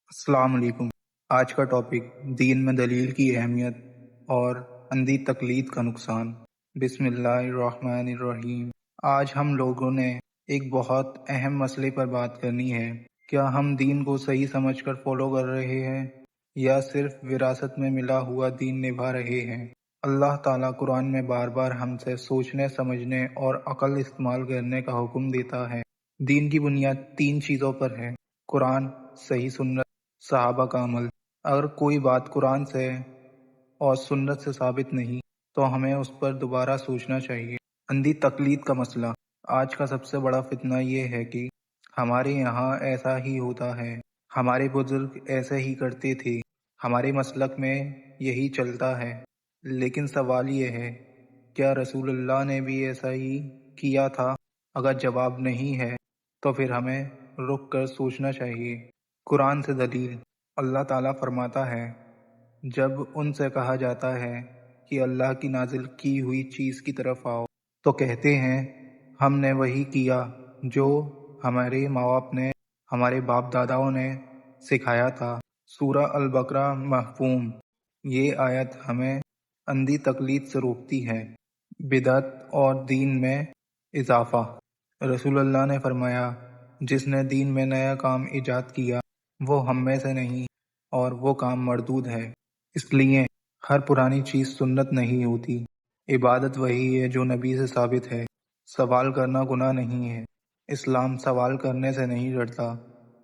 अस्सलाम वालेकुम। आज का टॉपिक दीन में दलील की अहमियत और अंधी तकलीद का नुकसान। बिस्मिल्लाहिर्रहमानिर्रहीम। आज हम लोगों ने एक बहुत अहम मसले पर बात करनी है। क्या हम दीन को सही समझकर फॉलो कर रहे हैं या सिर्फ विरासत में मिला हुआ दीन निभा रहे हैं? अल्लाह ताला कुरान में बार बार हमसे सोचने, समझने और अकल इस्तेमाल करने का हुक्म देता है। दीन की बुनियाद 3 चीज़ों पर है: कुरान, सही सुन्नत, सहाबा का अमल। अगर कोई बात कुरान से और सुन्नत से साबित नहीं तो हमें उस पर दोबारा सोचना चाहिए। अंधी तकलीद का मसला। आज का सबसे बड़ा फितना ये है कि हमारे यहाँ ऐसा ही होता है, हमारे बुजुर्ग ऐसे ही करते थे, हमारे मसलक में यही चलता है। लेकिन सवाल ये है, क्या रसूलुल्लाह ने भी ऐसा ही किया था? अगर जवाब नहीं है तो फिर हमें रुक कर सोचना चाहिए। कुरान से दलील। अल्लाह ताला फरमाता है, जब उनसे कहा जाता है कि अल्लाह की नाजिल की हुई चीज़ की तरफ आओ, तो कहते हैं हमने वही किया जो हमारे माँ बाप ने, हमारे बाप दादाओं ने सिखाया था। सूरा अल बकरा महफूम। ये आयत हमें अंधी तकलीद से रोकती है। बिदअत और दीन में इजाफा। रसूलुल्लाह ने फरमाया, जिसने दीन में नया काम इजाद किया वो हम में से नहीं और वो काम मरदूद है। इसलिए हर पुरानी चीज़ सुन्नत नहीं होती। इबादत वही है जो नबी से साबित है। सवाल करना गुनाह नहीं है। इस्लाम सवाल करने से नहीं डरता।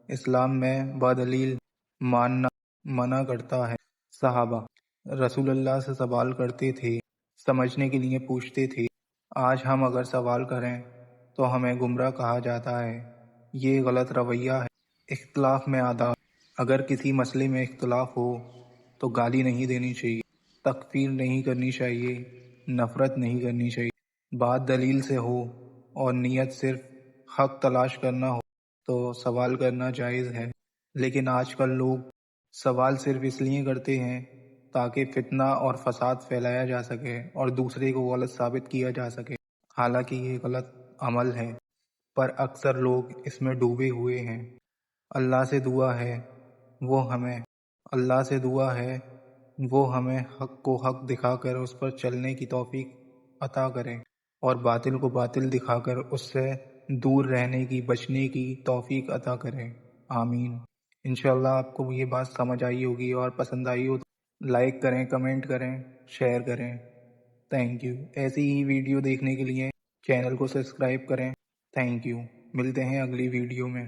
इस्लाम में बदलील मानना मना करता है। सहाबा रसूलुल्लाह से सवाल करते थे, समझने के लिए पूछते थे। आज हम अगर सवाल करें तो हमें गुमराह कहा जाता है। ये गलत रवैया है। इख्तिलाफ में आदाब। अगर किसी मसले में इख्तिलाफ हो तो गाली नहीं देनी चाहिए, तकफीर नहीं करनी चाहिए, नफ़रत नहीं करनी चाहिए। बात दलील से हो और नीयत सिर्फ हक तलाश करना हो तो सवाल करना जायज़ है। लेकिन आजकल लोग सवाल सिर्फ इसलिए करते हैं ताकि फितना और फसाद फैलाया जा सके और दूसरे को गलत साबित किया जा सके। हालांकि ये गलत अमल है, पर अक्सर लोग इसमें डूबे हुए हैं। अल्लाह से दुआ है वो हमें अल्लाह से दुआ है वो हमें हक को हक दिखाकर उस पर चलने की तौफीक अता करें और बातिल को बातिल दिखाकर उससे दूर रहने की, बचने की तौफीक अता करें। आमीन। इंशाल्लाह आपको ये बात समझ आई होगी और पसंद आई हो तो लाइक करें, कमेंट करें, शेयर करें। Thank you. ऐसी ही वीडियो देखने के लिए चैनल को सब्सक्राइब करें। Thank you. मिलते हैं अगली वीडियो में।